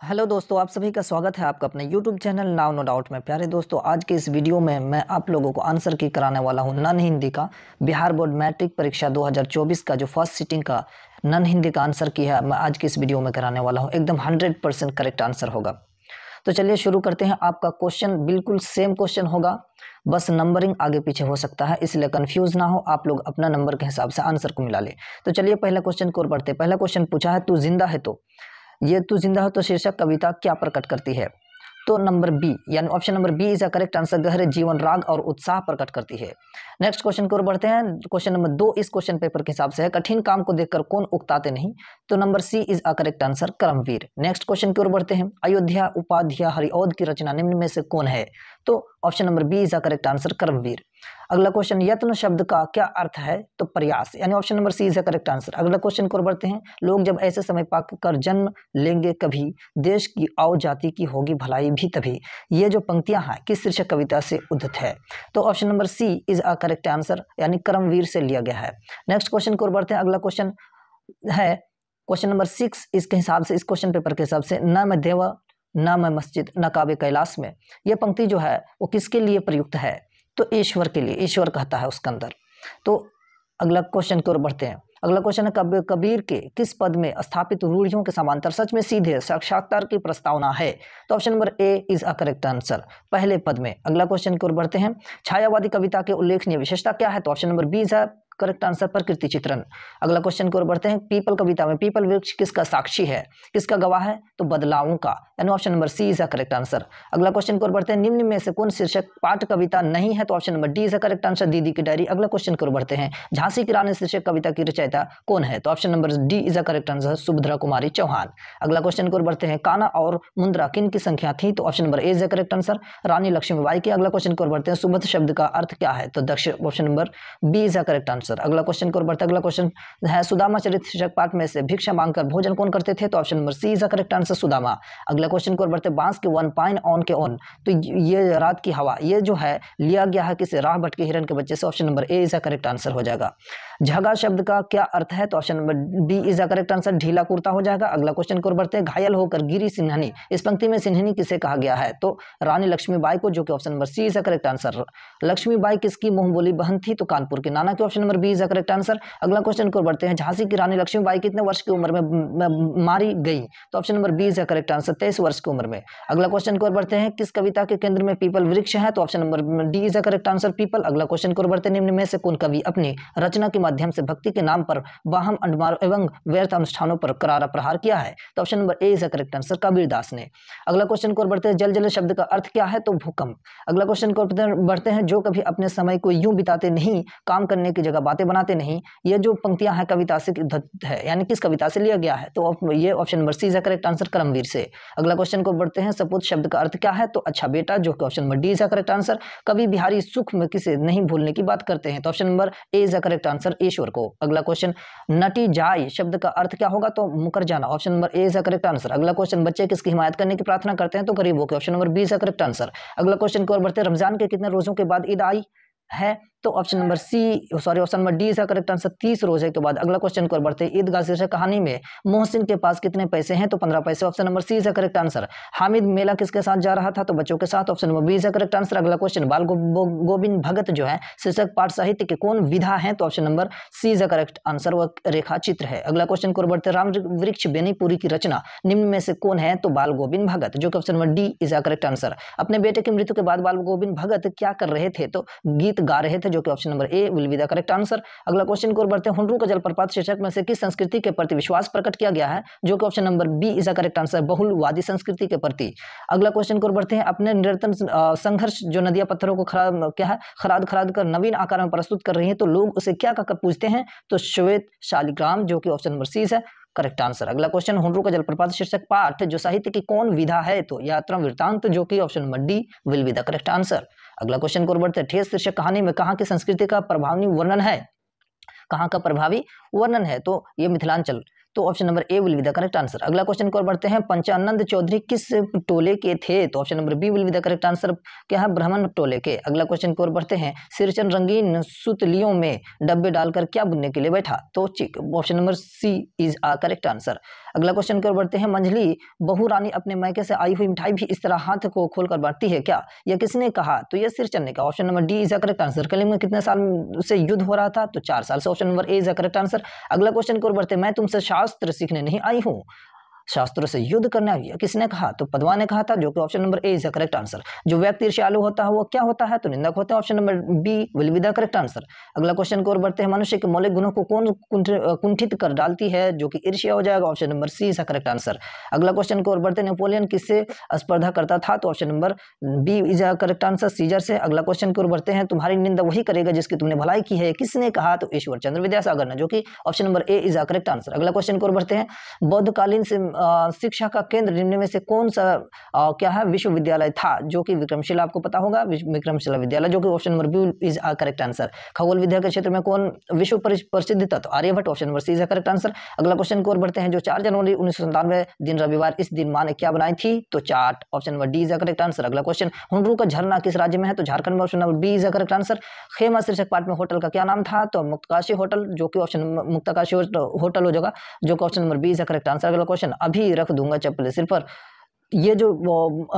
Hello दोस्तों, आप सभी का स्वागत है आपका अपने YouTube channel now no doubt में। प्यारे दोस्तों, आज के इस वीडियो में मैं आप लोगों को आंसर की कराने वाला हूं नन हिंदी का बिहार बोर्ड मैट्रिक परीक्षा 2024 का जो फर्स्ट सिटिंग का नन हिंदी का आंसर की है मैं आज की इस वीडियो में कराने वाला हूं। एकदम 100% करेक्ट आंसर होगा। तो चलिए शुरू करते हैं। आपका क्वेश्चन बिल्कुल सेम क्वेश्चन होगा, बस नंबरिंग आगे पीछे हो सकता है, इसलिए कंफ्यूज ना हो, आप लोग अपना नंबर के हिसाब से आंसर को मिला ले। तो चलिए पहला क्वेश्चन की ओर बढ़ते हैं। पहला क्वेश्चन पूछा है तू जिंदा है तो, ये तू जिंदा हो तो शीर्षक कविता क्या प्रकट करती है? तो नंबर बी यानी option number B is a correct answer, गहरे जीवन, राग और उत्साह प्रकट करती है। नेक्स्ट क्वेश्चन की ओर बढ़ते हैं। क्वेश्चन नंबर 2 इस क्वेश्चन पेपर के हिसाब से है, कठिन काम को देखकर कौन उकताते नहीं? तो number C is a correct answer, Karmaveer. Next question की ओर बढ़ते हैं। अयोध्या उपाध्याय हरिऔध की रचना निम्न में से कौन है? तो option number B is a correct answer, Karmaveer. अगला क्वेश्चन, यत्न शब्द का क्या अर्थ है? तो प्रयास, यानी option number C is a correct answer. अगला क्वेश्चन की ओर बढ़ते हैं। लोग जब ऐसे समय पाकर जन्म लेंगे कभी, देश की और जाति की होगी भलाई भी तभी। ये जो पंक्तियां हैं किस शीर्षक कविता से उद्धृत है? तो option number C is a correct answer, यानी करमवीर से लिया गया है। नेक्स्ट क्वेश्चन की ओर बढ़ते हैं। अगला क्वेश्चन है क्वेश्चन नंबर 6 इसके हिसाब से, इस क्वेश्चन पेपर के हिसाब से, न मैं देवा न मैं मस्जिद न काबे कैलाश में, यह पंक्ति जो है वो किसके लिए प्रयुक्त है? तो ईश्वर के लिए, ईश्वर कहता है उसके अंदर। तो अगला क्वेश्चन की ओर बढ़ते हैं। अगला क्वेश्चन है कबीर के किस पद में स्थापित रूढ़ियों के समांतर सच में सीधे साक्षात्कार की प्रस्तावना है? तो option number A is a correct answer, पहले पद में। अगला क्वेश्चन की ओर बढ़ते हैं। छायावादी कविता के उल्लेखनीय विशेषता क्या है? तो option number B is a correct answer, प्रकृति चित्रण। अगला क्वेश्चन की ओर बढ़ते हैं। पीपल कविता में पीपल वृक्ष किसका साक्षी है, किसका गवाह है? तो बदलावों का, यानी option number C is a correct answer. अगला क्वेश्चन की ओर बढ़ते हैं। निम्न में से कौन शीर्षक पाठ कविता नहीं है? तो option number D is a correct answer, दीदी की डायरी। अगला क्वेश्चन की ओर बढ़ते हैं। झांसी की रानी शीर्षक कविता की रचयिता कौन है? तो option number D is a correct answer, Subhadra Kumari Chauhan. अगला क्वेश्चन की ओर बढ़ते हैं। कान्हा और मुंद्रा किन की संख्या थी? तो option number A is a correct answer, Rani Lakshmibai की। अगला क्वेश्चन की ओर बढ़ते हैं। सुबह शब्द का अर्थ क्या है? तो दक्ष, option number B is a correct answer. अगला क्वेश्चन की ओर बढ़ते हैं। अगला क्वेश्चन है सुदामा चरित्र शीर्षक पाठ में से भिक्षा मांगकर भोजन कौन करते थे? तो option number C is a correct answer, Sudama. अगला क्वेश्चन की ओर बढ़ते हैं। बांस के वन, पाइन ऑन के ऑन, तो ये रात की हवा, ये जो है लिया गया है किसे? राह भटके हिरन के बच्चे से। Option number A is a correct answer हो जाएगा। झगा शब्द का क्या अर्थ है? तो option number D is a correct answer, ढीला कुर्ता हो जाएगा। अगला क्वेश्चन की ओर बढ़ते हैं। घायल होकर गिरी सिंहनी, इस पंक्ति में सिंहनी किसे कहा गया है? तो रानी लक्ष्मीबाई को, जो कि option number C is a correct answer. Laxmibai किसकी मुंह बोली बहन थी? तो कानपुर की नाना की। Option number B is a correct answer. अगला क्वेश्चन की ओर बढ़ते हैं। झांसी की रानी लक्ष्मीबाई कितने वर्ष की उम्र में मारी गई? तो option number B is a correct answer, 23 वर्ष की उम्र में। अगला क्वेश्चन की ओर बढ़ते हैं। किस कविता के केंद्र में पीपल वृक्ष है? तो option number D is a correct answer, people. अगला क्वेश्चन की ओर बढ़ते हैं। निम्न में से कौन कवि अपनी रचना के माध्यम से भक्ति के नाम पर वाहम अंडमार एवं व्यर्थ अनुष्ठानों पर करारा प्रहार किया है? तो option number A is a correct answer, Kabirdas ने। अगला क्वेश्चन की ओर बढ़ते हैं। जल जल शब्द का अर्थ क्या है? तो भूकंप। अगला क्वेश्चन की ओर बढ़ते हैं। जो कभी अपने समय को यूं बिताते नहीं, काम करने की जगह बातें बनाते नहीं, ये जो पंक्तियां हैं कविता से है, यानी किस कविता से लिया गया है? तो ये option number C is a correct answer, Karmaveer से। अगला क्वेश्चन को बढ़ते हैं। सपूत शब्द का अर्थ क्या है? तो अच्छा बेटा, जो कि option number D is a correct answer. कवि बिहारी सुख में किसे नहीं भूलने की बात करते हैं? तो option number A is a correct answer, ईश्वर को। अगला क्वेश्चन, नटी जाय शब्द का अर्थ क्या होगा? तो मुकर जाना, option number A is a correct answer. अगला क्वेश्चन, बच्चे किसकी हिमायत करने की प्रार्थना करते हैं? तो गरीबों के। Option number B is a correct answer. अगला क्वेश्चन की ओर बढ़ते हैं। रमजान के कितने रोजों के बाद ईद आई है? तो option number option number D इसका करेक्ट आंसर, 30 रोजे के बाद। अगला क्वेश्चन की ओर बढ़ते हैं। ईदगाह शीर्षक कहानी में मोहसिन के पास कितने पैसे हैं? तो 15 पैसे। ऑप्शन नंबर सी इसका करेक्ट आंसर। हामिद मेला किसके साथ जा रहा था? तो बच्चों के साथ। ऑप्शन नंबर बी इसका करेक्ट आंसर। अगला क्वेश्चन, बाल गोविंद भगत जो है शीर्षक पाठ साहित्य के कौन विधा है? तो option number C is correct answer, वह रेखा चित्र है। अगला क्वेश्चन की ओर बढ़ते हैं। राम वृक्ष बेनीपुरी की रचना निम्न में से कौन है? तो बाल गोविंद भगत, जो कि option number D is correct answer. अपने बेटे की मृत्यु के बाद बाल गोविंद भगत क्या कर रहे थे? तो गीत गा रहे थे, जो कि option number A will be the correct answer. अगला क्वेश्चन की ओर बढ़ते हैं। हुंडरू का जलप्रपात शीर्षक में से किस संस्कृति के प्रति विश्वास प्रकट किया गया है? जो कि option number B is the correct answer, बहुलवादी संस्कृति के प्रति। अगला क्वेश्चन की ओर बढ़ते हैं। अपने निरंतर संघर्ष जो नदियां पत्थरों को खराद खराद कर नवीन आकार में प्रस्तुत कर रही हैं, तो लोग उसे क्या कहकर पूछते हैं? तो श्वेत शालिग्राम, जो कि ऑप्शन नंबर सी है करेक्ट आंसर। अगला क्वेश्चन, हुंडरू का जलप्रपात शीर्षक पाठ जो साहित्य की कौन विधा है? तो यात्रा वृत्तांत, जो कि option number D will be the correct answer. अगला क्वेश्चन को बढ़ते हैं। ठेस शीर्षक कहानी में कहाँ की संस्कृति का प्रभावी वर्णन है? कहाँ का प्रभावी वर्णन है? तो ये मिथिलांचल। तो option number A will be the correct answer. अगला क्वेश्चन की ओर बढ़ते हैं, पंचानंद चौधरी किस टोले के थे? तो option number B will be the correct answer, क्या है, ब्राह्मण टोले के। अगला क्वेश्चन की ओर बढ़ते हैं, सिरचन रंगीन सुतलियों में डब्बे डालकर क्या बुनने के लिए बैठा? तो चिक, option number C is a correct answer. अगला क्वेश्चन की ओर बढ़ते हैं, मंझली बहू रानी अपने मैके से आई हुई मिठाई भी इस तरह हाथ को खोलकर बांटती है क्या? यह किसने कहा? तो यह सिरचन ने कहा। Option number D is the correct answer. Kalinga में कितने साल से युद्ध हो रहा था? तो 4 साल से। Option number A is the correct answer. अगला क्वेश्चन की ओर बढ़ते हैं, मैं तुमसे शास्त्र सीखने नहीं आई हूँ, शास्त्रों से युद्ध करना है, किसने कहा? तो पद्मा ने कहा था, जो कि option number A is the correct answer. जो व्यक्ति ईर्ष्यालु होता है वो क्या होता है? तो निंदक होता है। Option number B will be the correct answer. अगला क्वेश्चन की ओर बढ़ते हैं, मनुष्य के मौलिक गुणों को कौन कुंठित कर डालती है? जो कि ईर्ष्या हो जाएगा। Option number C is the correct answer. अगला क्वेश्चन की ओर बढ़ते हैं, नेपोलियन किससे स्पर्धा करता था? तो option number B is the correct answer, Caesar से। अगला क्वेश्चन की ओर बढ़ते हैं, तुम्हारी निंदा वही करेगा जिसकी तुमने भलाई की है, किसने कहा? तो ईश्वर चंद्र विद्यासागर ने, जो कि option number A is the correct answer. अगला क्वेश्चन की ओर बढ़ते हैं, बौद्धकालीन शिक्षा का केंद्र निम्न में से कौन सा क्या है, विश्वविद्यालय था? जो कि विक्रमशिला, आपको पता होगा विक्रमशिला विद्यालय, जो कि option number B is a correct answer. खगोल विद्या के क्षेत्र में कौन विश्व प्रसिद्ध था? तो Aryabhata, option number C is a correct answer. अगला क्वेश्चन की ओर बढ़ते हैं, जो 4 जनवरी 1997 दिन रविवार, इस दिन मां ने क्या बनाई थी? तो चाट, option number D is a correct answer. अगला क्वेश्चन, हुंडरू का झरना किस राज्य में है? तो झारखंड में, option number B is a correct answer. खेमा शीर्षक पाठ में होटल का क्या नाम था? तो मुक्तकाशी होटल, जो कि ऑप्शन मुक्तकाशी होटल हो जाएगा, जो कि option number B is a correct answer. अगला क्वेश्चन, अभी रख दूंगा चप्पल सिर पर, ये जो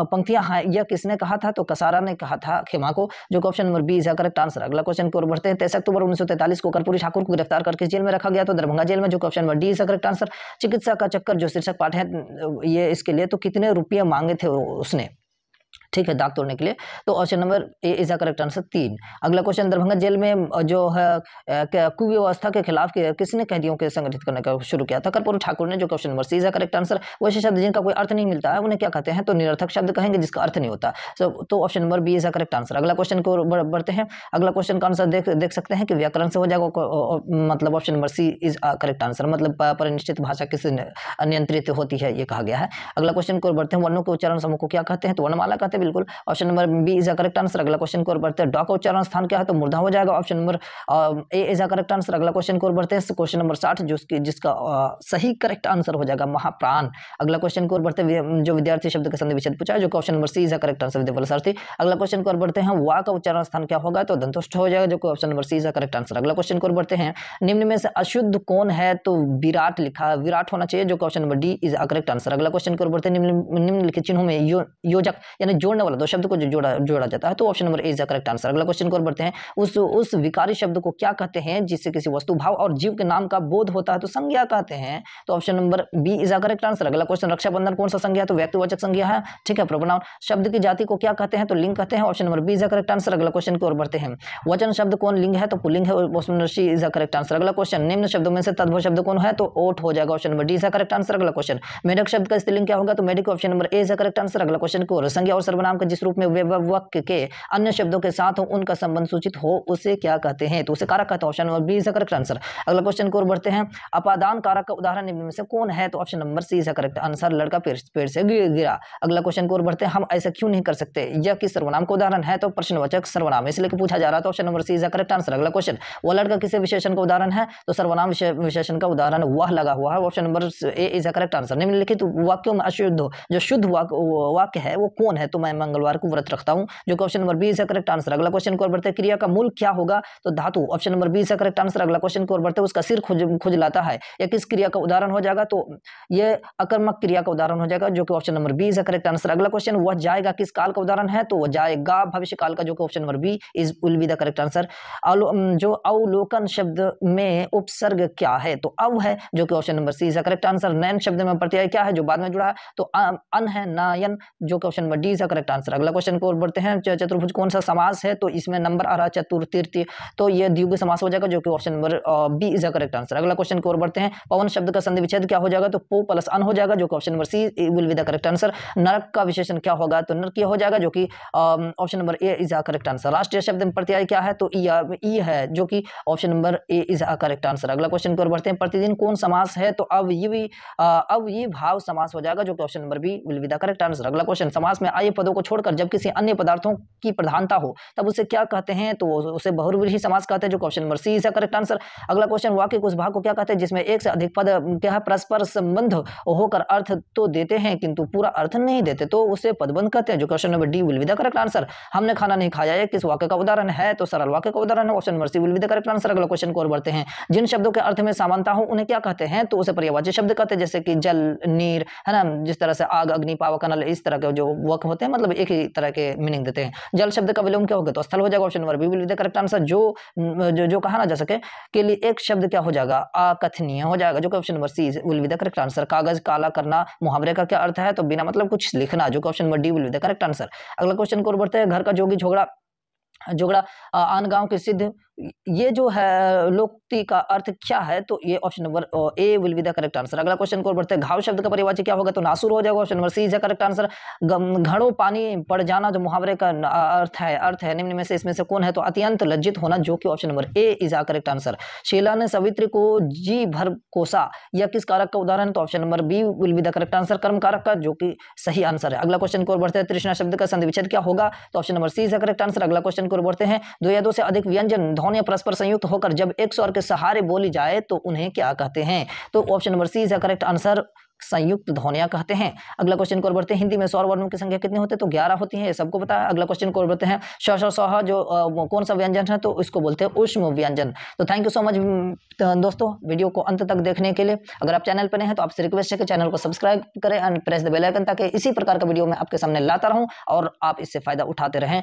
पंक्तियां हैं यह किसने कहा था? तो कसारा ने कहा था खेमा को, जो कि option number B is correct answer. अगला क्वेश्चन की ओर बढ़ते हैं, 23 अक्टूबर 1943 को कर्पूरी ठाकुर को गिरफ्तार करके जेल में रखा गया, तो दरभंगा जेल में, जो कि option number D is correct answer. चिकित्सा का चक्कर जो शीर्षक पाठ है ये इसके लिए, तो कितने रुपये मांगे थे उसने, ठीक है, दाग तोड़ने के लिए? तो option number A is the correct answer, 3। अगला क्वेश्चन, दरभंगा जेल में जो है कुव्यवस्था के खिलाफ किसने कैदियों के संगठित करने का शुरू किया था? कर्पूरी ठाकुर ने, जो कि option number C is the correct answer. वैसे शब्द जिनका कोई अर्थ नहीं मिलता है उन्हें क्या कहते हैं? तो निरर्थक शब्द कहेंगे, जिसका अर्थ नहीं होता। तो option number B is the correct answer. अगला क्वेश्चन को बढ़ते हैं, अगला क्वेश्चन का आंसर देख सकते हैं कि व्याकरण से हो जाएगा, मतलब option number C is correct answer, मतलब परिनिष्ठित भाषा किससे नियंत्रित होती है, ये कहा गया है। अगला क्वेश्चन को बढ़ते हैं, वर्णों के उच्चारण समूह को क्या कहते हैं? तो वर्णमाला कहते हैं, बिल्कुल, option number B is the correct answer. अगला क्वेश्चन को बढ़ते हैं, डॉ का उच्चारण स्थान क्या है? तो मूर्धा हो जाएगा, option number A is the correct answer. अगला क्वेश्चन को बढ़ते हैं, क्वेश्चन नंबर 60 जिसका सही करेक्ट आंसर हो जाएगा महाप्राण। अगला क्वेश्चन को बढ़ते हैं, जो विद्यार्थी शब्द का संधि विच्छेद पूछा है, जो कि option number C is the correct answer, विद्यार्थी। अगला क्वेश्चन को बढ़ते हैं, वा का उच्चारण स्थान क्या होगा? तो दंतोष्ठ हो जाएगा, जो कि option number C is the correct answer. अगला क्वेश्चन को बढ़ते हैं, निम्न में से अशुद्ध कौन है? तो विराट लिखा, विराट होना चाहिए, जो कि option number D is the correct answer. अगला क्वेश्चन को बढ़ते हैं, निम्नलिखित चिन्हों में योजक यानी जोड़ने वाला, दो शब्द को जो जोड़ा जाता है, तो option number A is the correct answer. अगला क्वेश्चन को बढ़ते हैं, उस विकारी शब्द को क्या कहते हैं जिससे किसी वस्तु, भाव और जीव के नाम का बोध होता है? तो संज्ञा कहते हैं, तो option number B is the correct answer. अगला क्वेश्चन, रक्षाबंधन कौन सा संज्ञा है? तो व्यक्तिवाचक संज्ञा है, ठीक है, प्रोनाउन। शब्द की जाति को क्या कहते हैं? तो लिंग कहते हैं, option number B is the correct answer. अगला क्वेश्चन की ओर बढ़ते हैं, वचन शब्द कौन लिंग है? तो पुल्लिंग है, option number C is the correct answer. अगला क्वेश्चन, निम्न शब्दों में से तद्भव शब्द कौन है? तो ओट हो जाएगा, option number D is the correct answer. अगला क्वेश्चन, मेढक शब्द का स्त्रीलिंग क्या होगा? तो मेढक, option number A is the correct answer. अगला क्वेश्चन की ओर, संज्ञा और सर्वनाम का जिस रूप में वाक्य के अन्य शब्दों के साथ हो उनका संबंध सूचित हो उसे क्या कहते हैं? तो उसे कारक कहते हैं, option number B is the correct answer. अगला क्वेश्चन की ओर बढ़ते हैं, अपादान कारक का उदाहरण निम्न में से कौन है? तो option number C is the correct answer, लड़का पेड़ से गिरा। अगला क्वेश्चन की ओर बढ़ते हैं, हम ऐसा क्यों नहीं कर सकते, यह किस सर्वनाम का उदाहरण है? तो प्रश्नवाचक सर्वनाम, इसलिए पूछा जा रहा था, option number C is the correct answer. अगला क्वेश्चन, वह लड़का किसी विशेषण का उदाहरण है? तो सर्वनाम विशेषण का उदाहरण वह लगा हुआ है, option number A is the correct answer. निम्नलिखित वाक्यों में अशुद्ध जो शुद्ध वाक्य है वो कौन है? तो मैं मंगलवार को व्रत रखता हूं, जो कि option number B is the correct answer. अगला क्वेश्चन को बढ़ते हैं, क्रिया का मूल क्या होगा? तो धातु, option number B is the correct answer. अगला क्वेश्चन को बढ़ते हैं, उसका सिर खुजलाता है, यह किस क्रिया का उदाहरण हो जाएगा? तो यह अकर्मक क्रिया का उदाहरण हो जाएगा, जो कि option number B is the correct answer. अगला क्वेश्चन, वह जाएगा किस काल का उदाहरण है? तो वह जाएगा भविष्य काल का, जो कि option number B is will be the correct answer. जो अवलोकन शब्द में उपसर्ग क्या है? तो अव है, जो कि option number C is the correct answer. नयन शब्द में प्रत्यय क्या है जो बाद में जुड़ा है? तो अन है, नयन, जो कि option number D is the correct answer. अगला क्वेश्चन को बढ़ते हैं, चतुर्भुज कौन सा समास है? तो इसमें नंबर आ रहा है चतुर्थी, तो यह द्विगु समास हो जाएगा, जो कि option number B is the correct answer. अगला क्वेश्चन को बढ़ते हैं, पवन शब्द का संधि विच्छेद क्या हो जाएगा? तो पो प्लस अन हो जाएगा, जो कि option number C will be the correct answer. नरक का विशेषण क्या होगा? तो नरक हो जाएगा, जो कि option number A is the correct answer. राष्ट्रीय शब्द में प्रत्यय क्या है? तो ई है, जो कि option number A is the correct answer. अगला क्वेश्चन को बढ़ते हैं, प्रतिदिन कौन समास है? तो अवयवी भाव समास हो जाएगा, जो कि option number B will be the correct answer. अगला क्वेश्चन, समास में आय पद पदों को छोड़कर जब किसी अन्य पदार्थों की प्रधानता हो तब उसे क्या कहते हैं? तो उसे बहुव्रीहि समास कहते हैं, जो question number C is correct answer. अगला क्वेश्चन, वाक्य के उस भाग को क्या कहते हैं जिसमें एक से अधिक पद क्या है परस्पर संबंध होकर अर्थ तो देते हैं किंतु पूरा अर्थ नहीं देते, तो उसे पदबंध कहते हैं, जो question number D will be the correct answer. हमने खाना नहीं खाया ये किस वाक्य का उदाहरण है? तो सरल वाक्य का उदाहरण है, option number C will be the correct answer. अगला क्वेश्चन को और बढ़ते हैं। जिन शब्दों के अर्थ में समानता हो उन्हें क्या कहते हैं? तो उसे पर्यायवाची शब्द कहते हैं, जैसे कि जल, नीर, है ना, जिस तरह से आग, अग्नि, पावक, नल, इस तरह के जो वाक्य होते हैं मतलब एक ही तरह के मीनिंग देते हैं। जल शब्द का विलोम क्या होगा? तो स्थल हो जाएगा, option number B will be the correct answer. जो कहा ना जा सके के लिए एक शब्द क्या हो जाएगा? अकथनीय हो जाएगा, जो कि option number C will be the correct answer. कागज काला करना मुहावरे का क्या अर्थ है? तो बिना मतलब कुछ लिखना, जो कि option number D will be the correct answer. अगला क्वेश्चन को और बढ़ते हैं। घर का जोगी झोगड़ा जोगड़ा आन गांव के सिद्ध, ये जो है लोकोक्ति का अर्थ क्या है? तो ये option number A will be the correct answer. अगला क्वेश्चन को बढ़ते हैं। घाव शब्द का पर्यायवाची क्या होगा? तो नासुर हो जाएगा, option number C is the correct answer. घड़ों पानी पड़ जाना जो मुहावरे का अर्थ है निम्न में से इसमें से कौन है? तो अत्यंत लज्जित होना, जो कि option number A is the correct answer. Sheela ने सवित्री को जी भर कोसा, यह किस कारक का उदाहरण? तो option number B will be the correct answer, कर्म कारक का, जो कि सही आंसर है। अगला क्वेश्चन को बढ़ते हैं। तृष्णा शब्द का संधि विच्छेद क्या होगा? तो option number C is the correct answer. अगला क्वेश्चन को बढ़ते हैं। दो या दो से अधिक व्यंजन ध्वनियां परस्पर संयुक्त होकर जब एक स्वर के सहारे बोली जाए तो उन्हें क्या कहते हैं? तो option number C is the correct answer, संयुक्त ध्वनियां कहते हैं। अगला क्वेश्चन को बढ़ते हैं। हिंदी में स्वर वर्णों की संख्या कितनी होती है? तो 11 होती है, ये सबको पता है। अगला क्वेश्चन को बढ़ते हैं। श सह जो कौन सा व्यंजन है? तो इसको बोलते हैं ऊष्म व्यंजन। तो थैंक यू सो मच दोस्तों वीडियो को अंत तक देखने के लिए। अगर आप चैनल पर नए हैं तो आपसे रिक्वेस्ट है कि चैनल को सब्सक्राइब करें and press the bell icon, ताकि इसी प्रकार का वीडियो मैं आपके सामने लाता रहूं और आप इससे फायदा उठाते रहें।